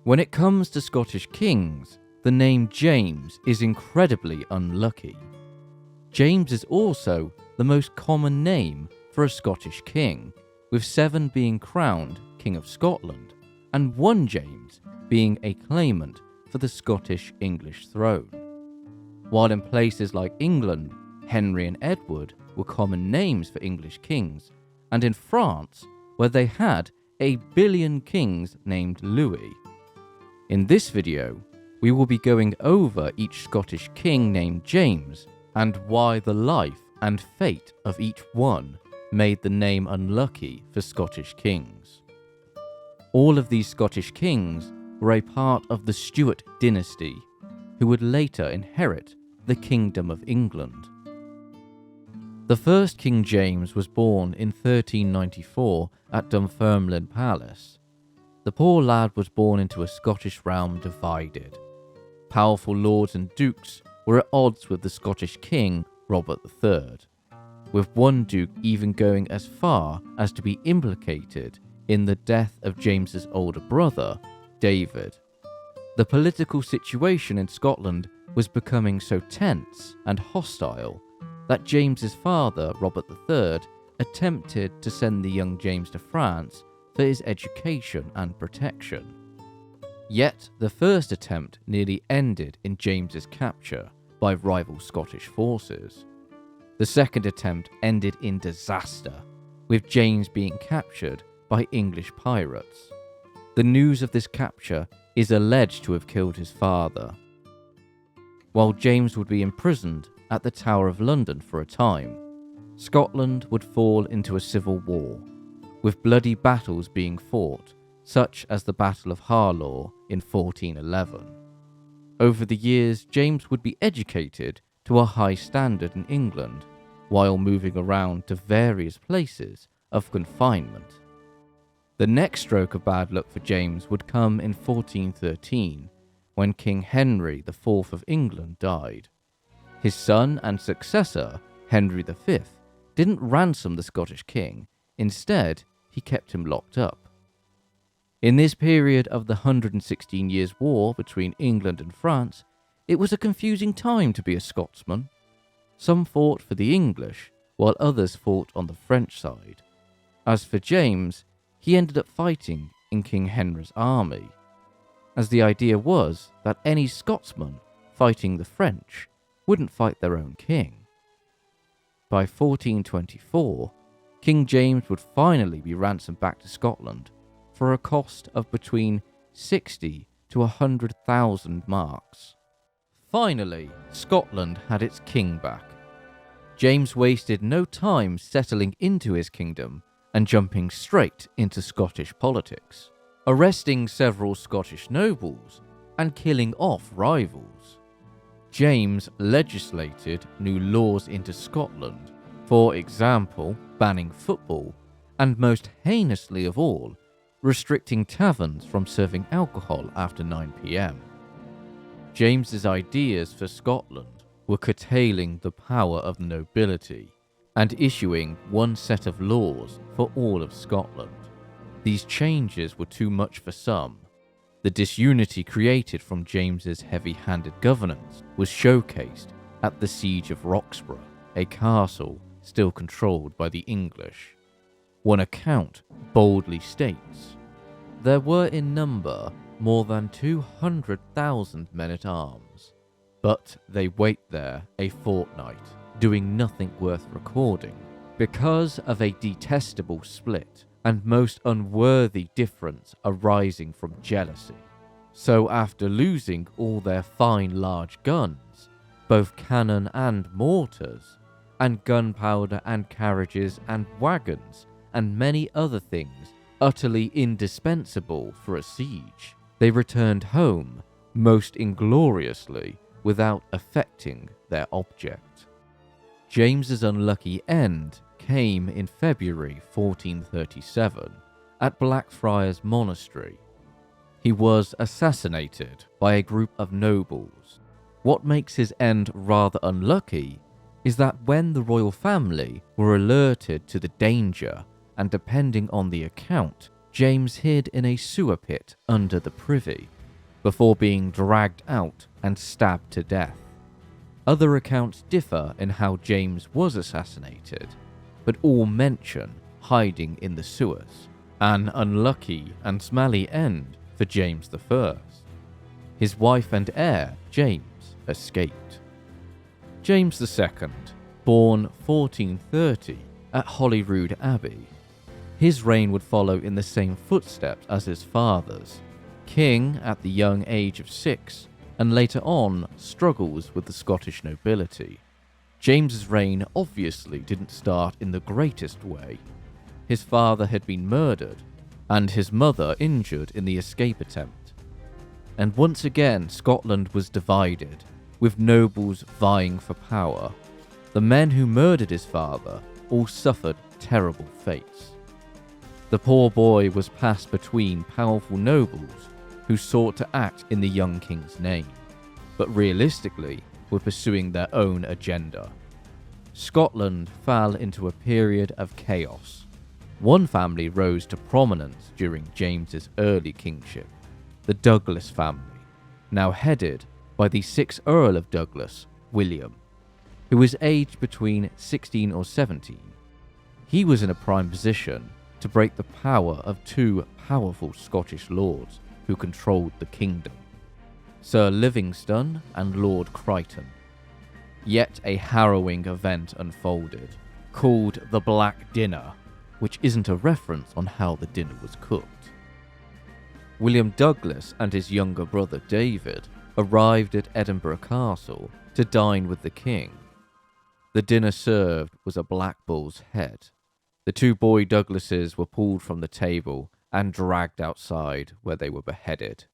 When it comes to Scottish kings, the name James is incredibly unlucky. James is also the most common name for a Scottish king, with 7 being crowned King of Scotland and 1 James being a claimant for the Scottish-English throne. While in places like England, Henry and Edward were common names for English kings, and in France, where they had a billion kings named Louis. In this video, we will be going over each Scottish king named James and why the life and fate of each one made the name unlucky for Scottish kings. All of these Scottish kings were a part of the Stuart dynasty, who would later inherit the Kingdom of England. The first King James was born in 1394 at Dunfermline Palace. The poor lad was born into a Scottish realm divided. Powerful lords and dukes were at odds with the Scottish king, Robert III, with one duke even going as far as to be implicated in the death of James's older brother, David. The political situation in Scotland was becoming so tense and hostile that James's father, Robert III, attempted to send the young James to France for his education and protection. Yet the first attempt nearly ended in James's capture by rival Scottish forces. The second attempt ended in disaster, with James being captured by English pirates. The news of this capture is alleged to have killed his father. While James would be imprisoned at the Tower of London for a time, Scotland would fall into a civil war, with bloody battles being fought, such as the Battle of Harlaw in 1411. Over the years, James would be educated to a high standard in England, while moving around to various places of confinement. The next stroke of bad luck for James would come in 1413, when King Henry IV of England died. His son and successor, Henry V, didn't ransom the Scottish king. Instead, he kept him locked up. In this period of the 116 Years' War between England and France, it was a confusing time to be a Scotsman. Some fought for the English, while others fought on the French side. As for James, he ended up fighting in King Henry's army, as the idea was that any Scotsman fighting the French wouldn't fight their own king. By 1424, King James would finally be ransomed back to Scotland for a cost of between 60 to 100,000 marks. Finally, Scotland had its king back. James wasted no time settling into his kingdom and jumping straight into Scottish politics, arresting several Scottish nobles and killing off rivals. James legislated new laws into Scotland, for example, banning football, and most heinously of all, restricting taverns from serving alcohol after 9 p.m. James's ideas for Scotland were curtailing the power of the nobility and issuing one set of laws for all of Scotland. These changes were too much for some. The disunity created from James's heavy-handed governance was showcased at the Siege of Roxburgh, a castle still controlled by the English. One account boldly states, "There were in number more than 200,000 men-at-arms, but they wait there a fortnight, doing nothing worth recording, because of a detestable split and most unworthy difference arising from jealousy. So after losing all their fine large guns, both cannon and mortars, and gunpowder and carriages and wagons, and many other things utterly indispensable for a siege, they returned home most ingloriously without effecting their object." James's unlucky end came in February 1437 at Blackfriars Monastery. He was assassinated by a group of nobles. What makes his end rather unlucky is that when the royal family were alerted to the danger, and depending on the account, James hid in a sewer pit under the privy, before being dragged out and stabbed to death. Other accounts differ in how James was assassinated, but all mention hiding in the sewers, an unlucky and smelly end for James I. His wife and heir, James, escaped. James II, born 1430 at Holyrood Abbey. His reign would follow in the same footsteps as his father's. King at the young age of 6, and later on struggles with the Scottish nobility. James's reign obviously didn't start in the greatest way. His father had been murdered, and his mother injured in the escape attempt. And once again Scotland was divided, with nobles vying for power. The men who murdered his father all suffered terrible fates. The poor boy was passed between powerful nobles who sought to act in the young king's name, but realistically were pursuing their own agenda. Scotland fell into a period of chaos. One family rose to prominence during James's early kingship, the Douglas family, now headed by the 6th Earl of Douglas, William, who was aged between 16 or 17. He was in a prime position to break the power of two powerful Scottish lords who controlled the kingdom, Sir Livingston and Lord Crichton. Yet a harrowing event unfolded, called the Black Dinner, which isn't a reference on how the dinner was cooked. William Douglas and his younger brother David arrived at Edinburgh Castle to dine with the king. The dinner served was a black bull's head. The two boy Douglases were pulled from the table and dragged outside, where they were beheaded.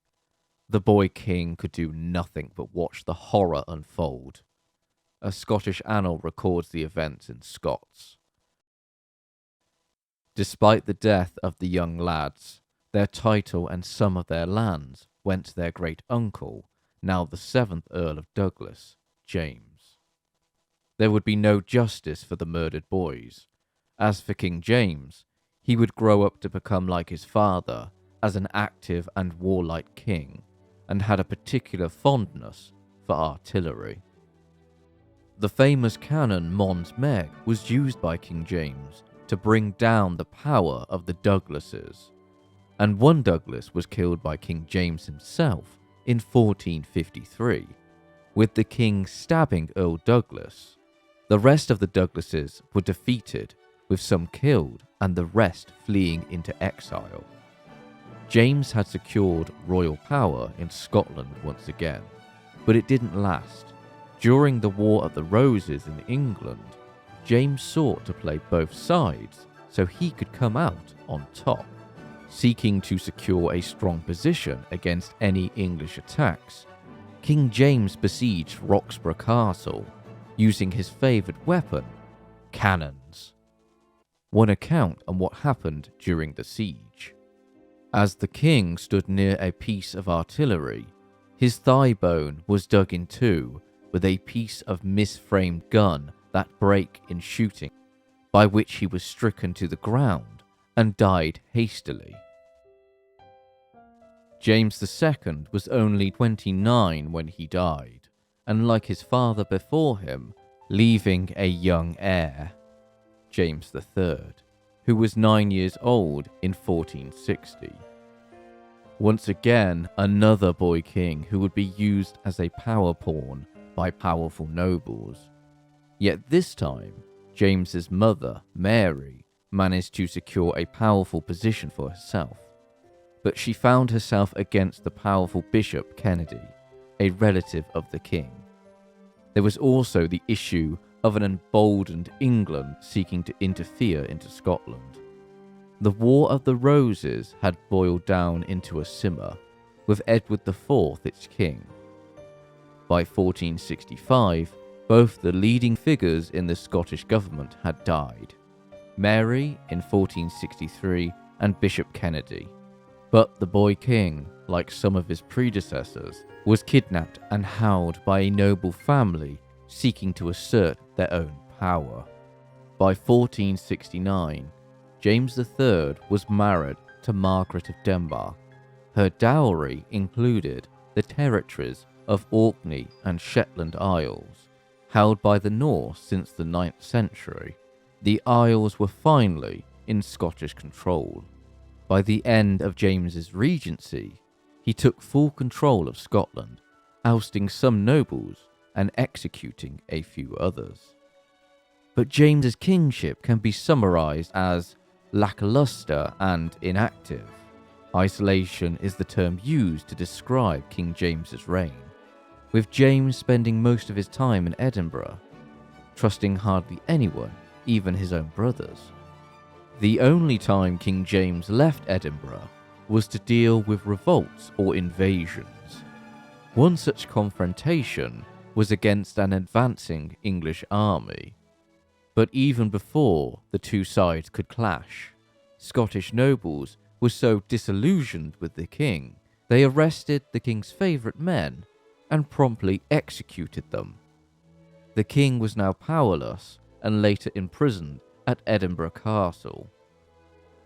The boy king could do nothing but watch the horror unfold. A Scottish annal records the events in Scots. Despite the death of the young lads, their title and some of their lands went to their great uncle, now the 7th Earl of Douglas, James. There would be no justice for the murdered boys. As for King James, he would grow up to become like his father as an active and warlike king, and had a particular fondness for artillery. The famous cannon Mons Meg was used by King James to bring down the power of the Douglases, and one Douglas was killed by King James himself in 1453, with the king stabbing Earl Douglas. The rest of the Douglases were defeated, with some killed and the rest fleeing into exile. James had secured royal power in Scotland once again, but it didn't last. During the War of the Roses in England, James sought to play both sides so he could come out on top. Seeking to secure a strong position against any English attacks, King James besieged Roxburgh Castle, using his favoured weapon, cannons. One account on what happened during the siege. As the king stood near a piece of artillery, his thigh bone was dug in two with a piece of misframed gun that brake in shooting, by which he was stricken to the ground and died hastily. James II was only 29 when he died, and like his father before him, leaving a young heir, James III, who was 9 years old in 1460. Once again, another boy king who would be used as a power pawn by powerful nobles. Yet this time, James's mother, Mary, managed to secure a powerful position for herself, but she found herself against the powerful Bishop Kennedy, a relative of the king. There was also the issue of an emboldened England seeking to interfere into Scotland. The War of the Roses had boiled down into a simmer, with Edward IV its king. By 1465, both the leading figures in the Scottish government had died, Mary in 1463 and Bishop Kennedy. But the boy king, like some of his predecessors, was kidnapped and held by a noble family seeking to assert their own power. By 1469, James III was married to Margaret of Denmark. Her dowry included the territories of Orkney and Shetland Isles, held by the Norse since the 9th century. The Isles were finally in Scottish control. By the end of James's regency, he took full control of Scotland, ousting some nobles and executing a few others. But James's kingship can be summarized as lackluster and inactive. Isolation is the term used to describe King James's reign, with James spending most of his time in Edinburgh, trusting hardly anyone, even his own brothers. The only time King James left Edinburgh was to deal with revolts or invasions. One such confrontation was against an advancing English army. But even before the two sides could clash, Scottish nobles were so disillusioned with the king, they arrested the king's favourite men and promptly executed them. The king was now powerless and later imprisoned at Edinburgh Castle.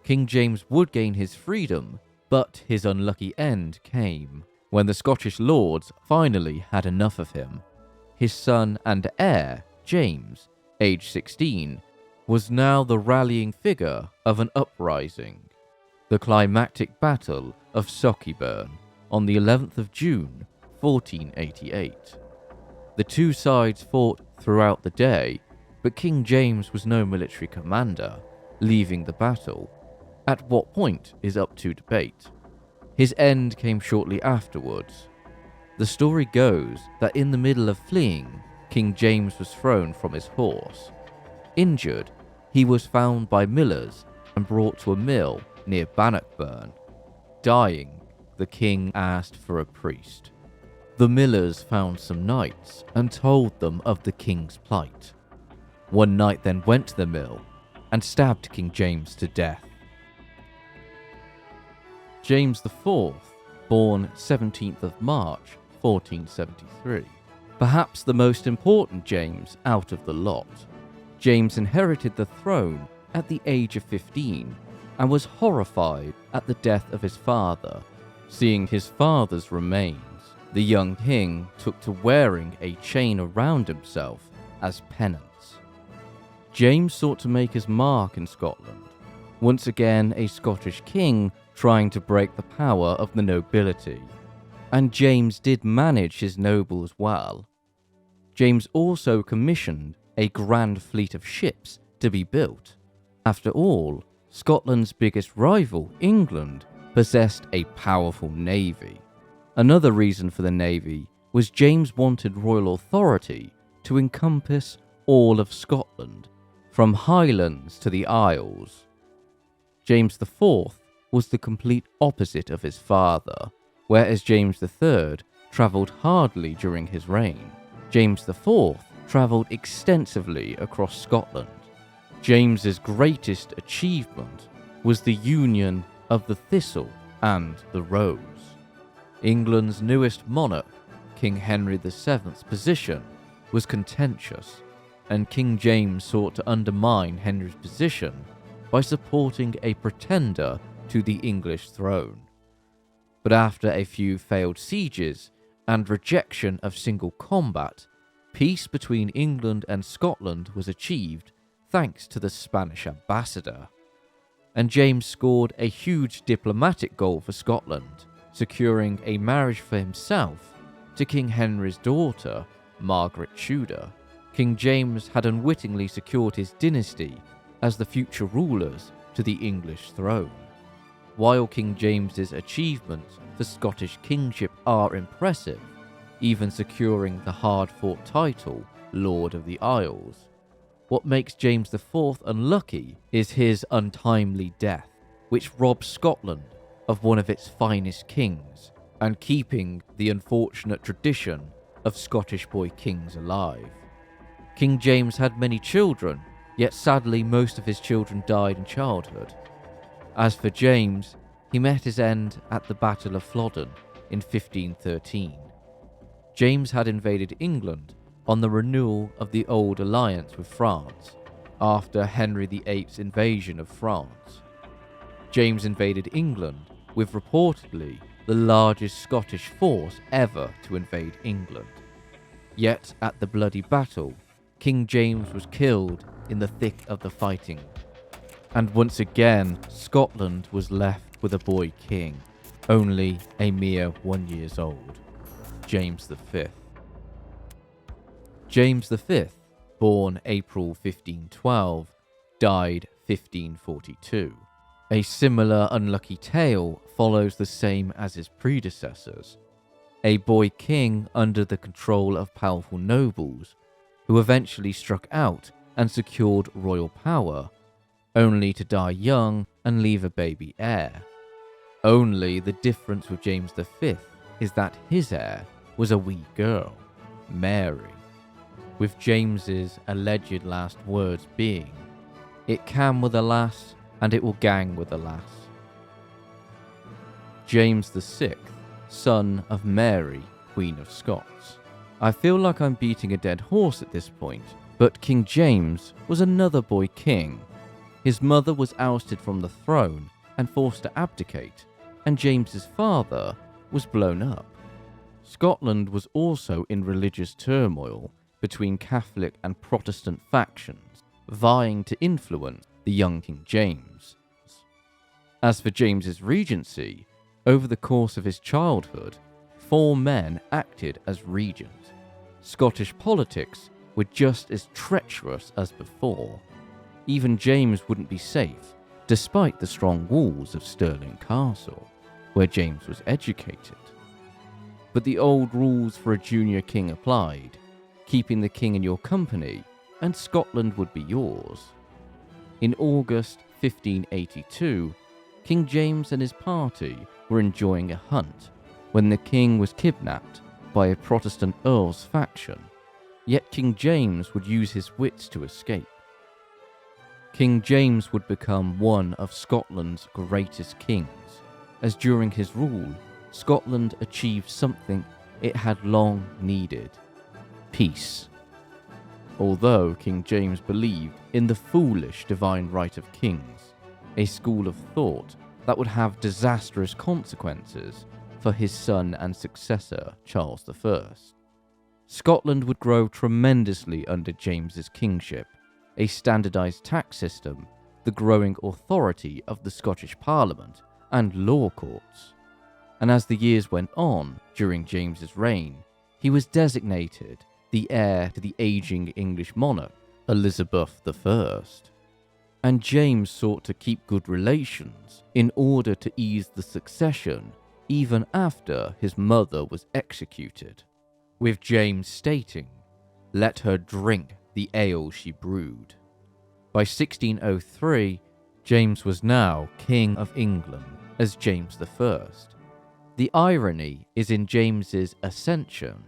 King James would gain his freedom, but his unlucky end came when the Scottish lords finally had enough of him. His son and heir, James, aged 16, was now the rallying figure of an uprising. The climactic Battle of Sockieburn on the 11th of June, 1488. The two sides fought throughout the day, but King James was no military commander, leaving the battle. At what point is up to debate. His end came shortly afterwards. The story goes that in the middle of fleeing, King James was thrown from his horse. Injured, he was found by millers and brought to a mill near Bannockburn. Dying, the king asked for a priest. The millers found some knights and told them of the king's plight. One knight then went to the mill and stabbed King James to death. James IV, born 17th of March, 1473. Perhaps the most important James out of the lot. James inherited the throne at the age of 15 and was horrified at the death of his father. Seeing his father's remains, the young king took to wearing a chain around himself as penance. James sought to make his mark in Scotland, once again a Scottish king trying to break the power of the nobility. And James did manage his nobles well. James also commissioned a grand fleet of ships to be built. After all, Scotland's biggest rival, England, possessed a powerful navy. Another reason for the navy was James wanted royal authority to encompass all of Scotland, from Highlands to the Isles. James IV was the complete opposite of his father. Whereas James III travelled hardly during his reign, James IV travelled extensively across Scotland. James's greatest achievement was the union of the thistle and the rose. England's newest monarch, King Henry VII's position was contentious, and King James sought to undermine Henry's position by supporting a pretender to the English throne. But after a few failed sieges and rejection of single combat, peace between England and Scotland was achieved thanks to the Spanish ambassador. And James scored a huge diplomatic goal for Scotland, securing a marriage for himself to King Henry's daughter, Margaret Tudor. King James had unwittingly secured his dynasty as the future rulers to the English throne. While King James's achievements for Scottish kingship are impressive, even securing the hard-fought title Lord of the Isles, what makes James IV unlucky is his untimely death, which robs Scotland of one of its finest kings and keeping the unfortunate tradition of Scottish boy kings alive. King James had many children, yet sadly most of his children died in childhood. As for James, he met his end at the Battle of Flodden in 1513. James had invaded England on the renewal of the old alliance with France after Henry VIII's invasion of France. James invaded England with reportedly the largest Scottish force ever to invade England. Yet at the bloody battle, King James was killed in the thick of the fighting. And once again, Scotland was left with a boy king, only a mere 1 year old, James V. James V, born April 1512, died 1542. A similar unlucky tale follows the same as his predecessors. A boy king under the control of powerful nobles, who eventually struck out and secured royal power, only to die young and leave a baby heir. Only the difference with James V is that his heir was a wee girl, Mary, with James's alleged last words being, "It can with a lass, and it will gang with a lass." James VI, son of Mary, Queen of Scots. I feel like I'm beating a dead horse at this point, but King James was another boy king. His mother was ousted from the throne and forced to abdicate, and James's father was blown up. Scotland was also in religious turmoil between Catholic and Protestant factions, vying to influence the young King James. As for James's regency, over the course of his childhood, 4 men acted as regent. Scottish politics were just as treacherous as before. Even James wouldn't be safe, despite the strong walls of Stirling Castle, where James was educated. But the old rules for a junior king applied, keeping the king in your company, and Scotland would be yours. In August 1582, King James and his party were enjoying a hunt when the king was kidnapped by a Protestant earl's faction, yet King James would use his wits to escape. King James would become one of Scotland's greatest kings, as during his rule, Scotland achieved something it had long needed: peace. Although King James believed in the foolish divine right of kings, a school of thought that would have disastrous consequences for his son and successor, Charles I. Scotland would grow tremendously under James's kingship, a standardised tax system, the growing authority of the Scottish Parliament, and law courts. And as the years went on during James's reign, he was designated the heir to the aging English monarch, Elizabeth I. And James sought to keep good relations in order to ease the succession even after his mother was executed, with James stating, "Let her drink the ale she brewed." By 1603, James was now King of England as James I. The irony is in James's ascension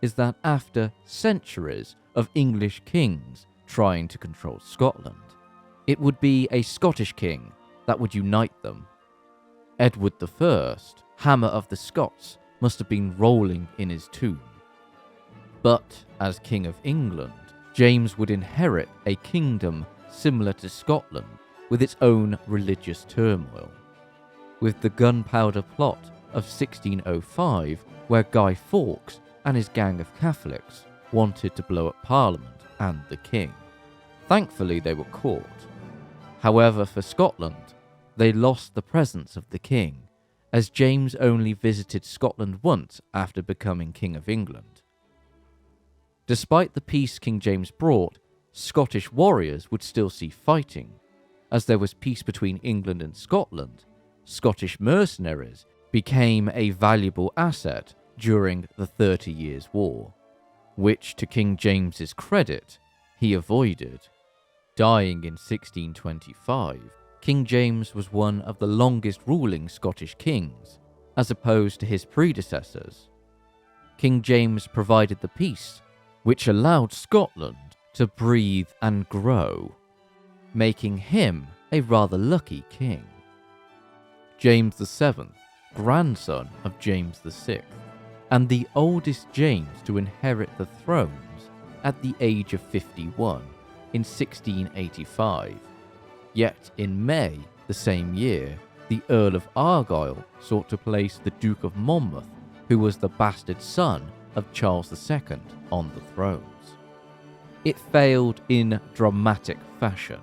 is that after centuries of English kings trying to control Scotland, it would be a Scottish king that would unite them. Edward I, Hammer of the Scots, must have been rolling in his tomb. But as King of England, James would inherit a kingdom similar to Scotland with its own religious turmoil. With the Gunpowder Plot of 1605, where Guy Fawkes and his gang of Catholics wanted to blow up Parliament and the king. Thankfully, they were caught. However, for Scotland, they lost the presence of the king, as James only visited Scotland once after becoming King of England. Despite the peace King James brought, Scottish warriors would still see fighting. As there was peace between England and Scotland, Scottish mercenaries became a valuable asset during the 30 Years' War, which, to King James's credit, he avoided. Dying in 1625, King James was one of the longest ruling Scottish kings, as opposed to his predecessors. King James provided the peace, which allowed Scotland to breathe and grow, making him a rather lucky king. James VII, grandson of James VI, and the oldest James to inherit the thrones at the age of 51 in 1685. Yet in May the same year, the Earl of Argyll sought to place the Duke of Monmouth, who was the bastard son of Charles II, on the thrones. It failed in dramatic fashion.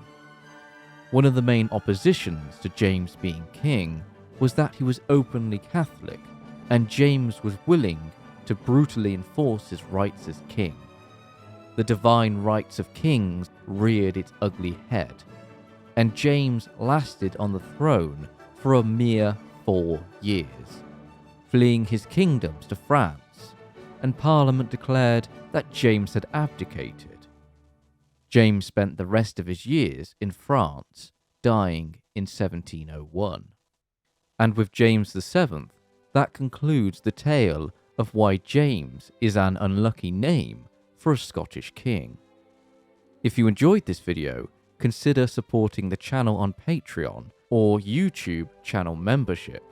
One of the main oppositions to James being king was that he was openly Catholic, and James was willing to brutally enforce his rights as king. The divine rights of kings reared its ugly head, and James lasted on the throne for a mere 4 years, fleeing his kingdoms to France, and Parliament declared that James had abdicated. James spent the rest of his years in France, dying in 1701. And with James VII, that concludes the tale of why James is an unlucky name for a Scottish king. If you enjoyed this video, consider supporting the channel on Patreon or YouTube channel membership.